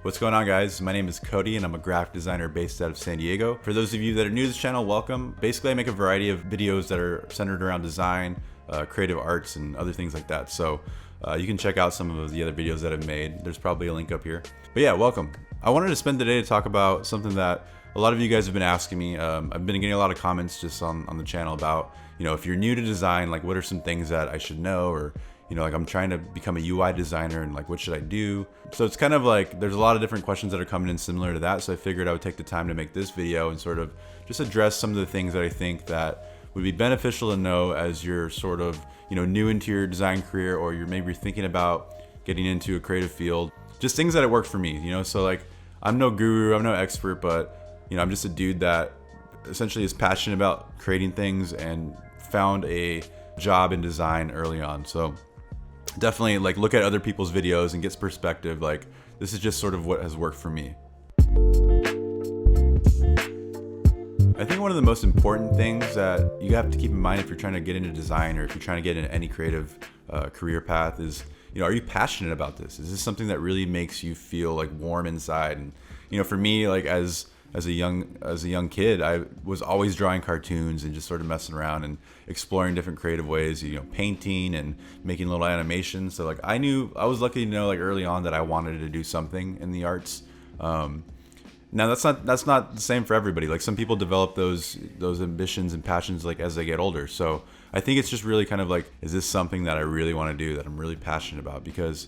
What's going on, guys? My name is Cody and I'm a graphic designer based out of San Diego. For those of you that are new to this channel, welcome. Basically, I make a variety of videos that are centered around design, creative arts, and other things like that. So you can check out some of the other videos that I've made. There's probably a link up here. But yeah, welcome. I wanted to spend the day to talk about something that a lot of you guys have been asking me. I've been getting a lot of comments just on the channel about, if you're new to design, like what are some things that I should know, or like I'm trying to become a UI designer and like what should I do? So it's kind of like there's a lot of different questions that are coming in similar to that. So I figured I would take the time to make this video and sort of just address some of the things that I think that would be beneficial to know as you're sort of, new into your design career, or you're maybe thinking about getting into a creative field. Just things that work for me, so like I'm no guru, I'm no expert, but I'm just a dude that essentially is passionate about creating things and found a job in design early on. So definitely like look at other people's videos and get perspective. Like this is just sort of what has worked for me. I think one of the most important things that you have to keep in mind if you're trying to get into design, or if you're trying to get into any creative career path is, are you passionate about this? Is this something that really makes you feel like warm inside? And for me, like as a young kid, I was always drawing cartoons and just sort of messing around and exploring different creative ways, painting and making little animations. So like I was lucky to know like early on that I wanted to do something in the arts. Now that's not the same for everybody. Like some people develop those ambitions and passions like as they get older. So I think it's just really kind of like, is this something that I really want to do, that I'm really passionate about? Because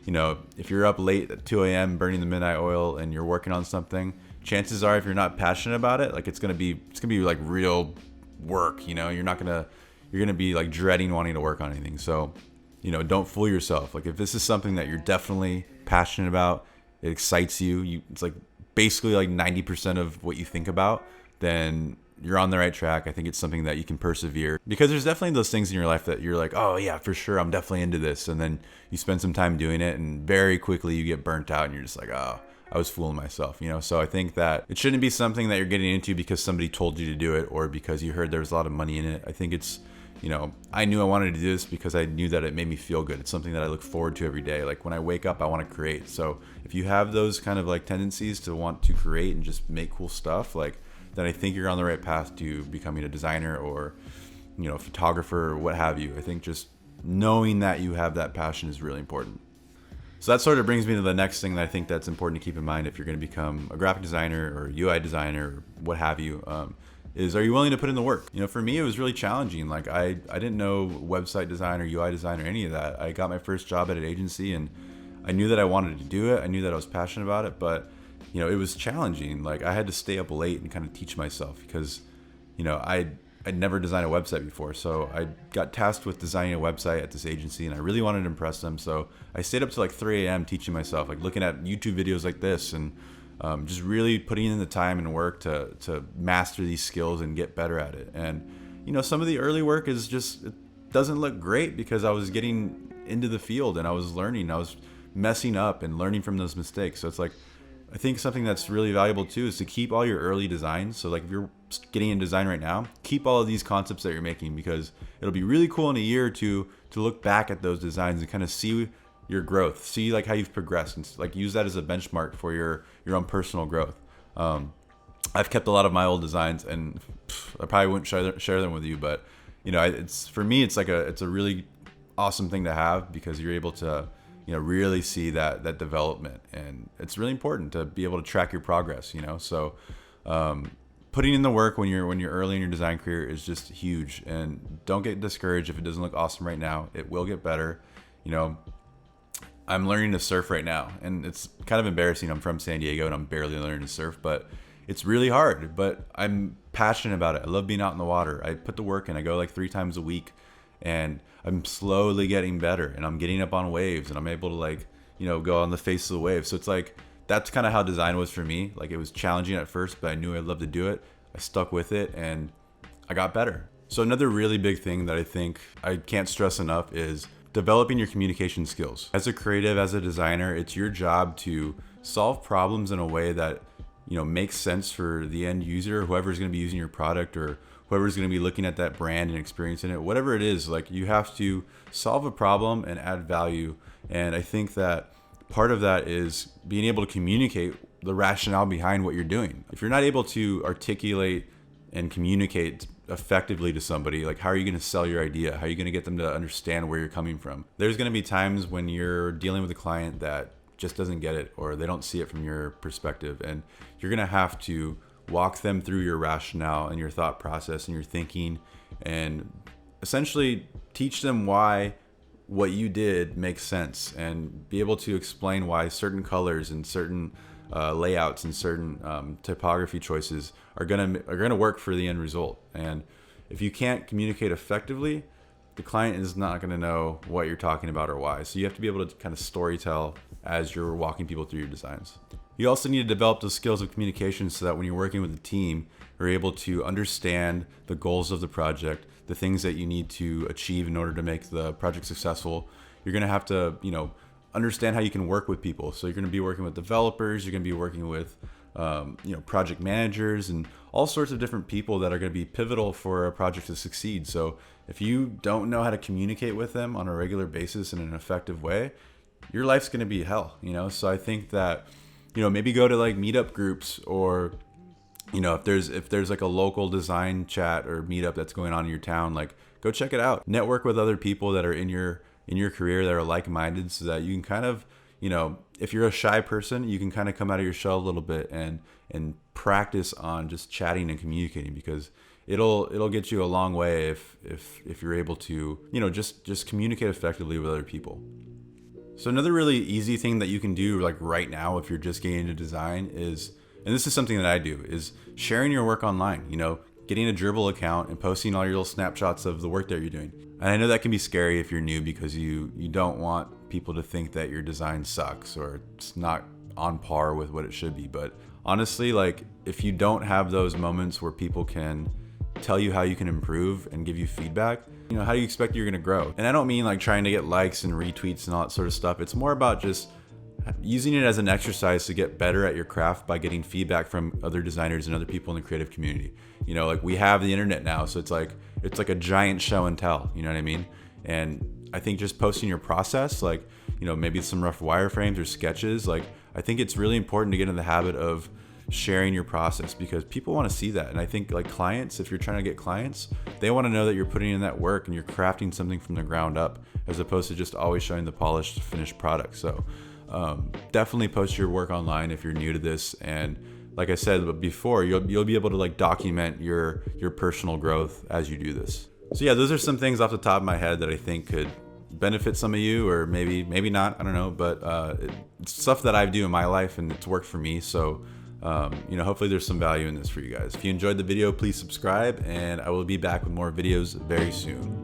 if you're up late at 2 a.m. burning the midnight oil and you're working on something, chances are if you're not passionate about it, like it's gonna be like real work. You're gonna be like dreading wanting to work on anything. So don't fool yourself. Like if this is something that you're definitely passionate about, it excites you, it's like basically like 90% of what you think about, then you're on the right track. I think it's something that you can persevere, because there's definitely those things in your life that you're like, oh yeah, for sure, I'm definitely into this, and then you spend some time doing it and very quickly you get burnt out and you're just like, oh, I was fooling myself, So I think that it shouldn't be something that you're getting into because somebody told you to do it or because you heard there was a lot of money in it. I think it's, I knew I wanted to do this because I knew that it made me feel good. It's something that I look forward to every day. Like when I wake up, I want to create. So if you have those kind of like tendencies to want to create and just make cool stuff, like then I think you're on the right path to becoming a designer or, a photographer or what have you. I think just knowing that you have that passion is really important. So that sort of brings me to the next thing that I think that's important to keep in mind if you're going to become a graphic designer or UI designer or what have you, is, are you willing to put in the work? For me, it was really challenging. Like I didn't know website design or UI design or any of that. I got my first job at an agency and I knew that I wanted to do it. I knew that I was passionate about it, but it was challenging. Like I had to stay up late and kind of teach myself because, I'd never designed a website before. So I got tasked with designing a website at this agency and I really wanted to impress them. So I stayed up to like 3 a.m. teaching myself, like looking at YouTube videos like this and just really putting in the time and work to master these skills and get better at it. And, some of the early work is just, it doesn't look great because I was getting into the field and I was learning, I was messing up and learning from those mistakes. So it's like, I think something that's really valuable too is to keep all your early designs. So like if you're getting in design right now, keep all of these concepts that you're making, because it'll be really cool in a year or two to look back at those designs and kind of see your growth, see like how you've progressed, and like use that as a benchmark for your own personal growth. I've kept a lot of my old designs and I probably wouldn't share them with you, but it's, for me, it's a really awesome thing to have because you're able to really see that development, and it's really important to be able to track your progress. So putting in the work when you're early in your design career is just huge, and don't get discouraged if it doesn't look awesome right now. It will get better. I'm learning to surf right now, and it's kind of embarrassing. I'm from San Diego and I'm barely learning to surf, but it's really hard, but I'm passionate about it. I love being out in the water. I put the work in. I go like 3 times a week, and I'm slowly getting better, and I'm getting up on waves, and I'm able to like, go on the face of the wave. So it's like, that's kind of how design was for me. Like it was challenging at first, but I knew I'd love to do it. I stuck with it and I got better. So another really big thing that I think I can't stress enough is developing your communication skills. As a creative, as a designer, it's your job to solve problems in a way that, makes sense for the end user, whoever's going to be using your product or whoever's going to be looking at that brand and experiencing it, whatever it is. Like you have to solve a problem and add value. And I think that part of that is being able to communicate the rationale behind what you're doing. If you're not able to articulate and communicate effectively to somebody, like how are you going to sell your idea? How are you going to get them to understand where you're coming from? There's going to be times when you're dealing with a client that just doesn't get it, or they don't see it from your perspective, and you're going to have to walk them through your rationale and your thought process and your thinking, and essentially teach them why what you did makes sense, and be able to explain why certain colors and certain layouts and certain typography choices are gonna work for the end result. And if you can't communicate effectively, the client is not gonna know what you're talking about or why. So you have to be able to kind of storytell as you're walking people through your designs. You also need to develop the skills of communication so that when you're working with a team, you're able to understand the goals of the project, the things that you need to achieve in order to make the project successful. You're gonna have to, understand how you can work with people. So you're going to be working with developers, you're going to be working with project managers and all sorts of different people that are going to be pivotal for a project to succeed. So if you don't know how to communicate with them on a regular basis in an effective way, your life's going to be hell, So I think that, maybe go to like meetup groups, or if there's like a local design chat or meetup that's going on in your town, like go check it out. Network with other people that are in your career that are like-minded, so that you can kind of, if you're a shy person, you can kind of come out of your shell a little bit and practice on just chatting and communicating, because it'll get you a long way if you're able to, just communicate effectively with other people. So another really easy thing that you can do like right now if you're just getting into design is, and this is something that I do, is sharing your work online, getting a Dribbble account and posting all your little snapshots of the work that you're doing. And I know that can be scary if you're new, because you don't want people to think that your design sucks or it's not on par with what it should be. But honestly, like if you don't have those moments where people can tell you how you can improve and give you feedback, how do you expect you're gonna grow? And I don't mean like trying to get likes and retweets and all that sort of stuff. It's more about just using it as an exercise to get better at your craft by getting feedback from other designers and other people in the creative community. Like we have the internet now, so it's like a giant show and tell, you know what I mean? And I think just posting your process, like, maybe some rough wireframes or sketches, like I think it's really important to get in the habit of sharing your process, because people want to see that. And I think like clients, if you're trying to get clients, they want to know that you're putting in that work and you're crafting something from the ground up, as opposed to just always showing the polished finished product. So definitely post your work online if you're new to this. And like I said before, you'll be able to like document your personal growth as you do this. So yeah, those are some things off the top of my head that I think could benefit some of you, or maybe not, I don't know, but it's stuff that I do in my life and it's worked for me. So hopefully there's some value in this for you guys. If you enjoyed the video, please subscribe, and I will be back with more videos very soon.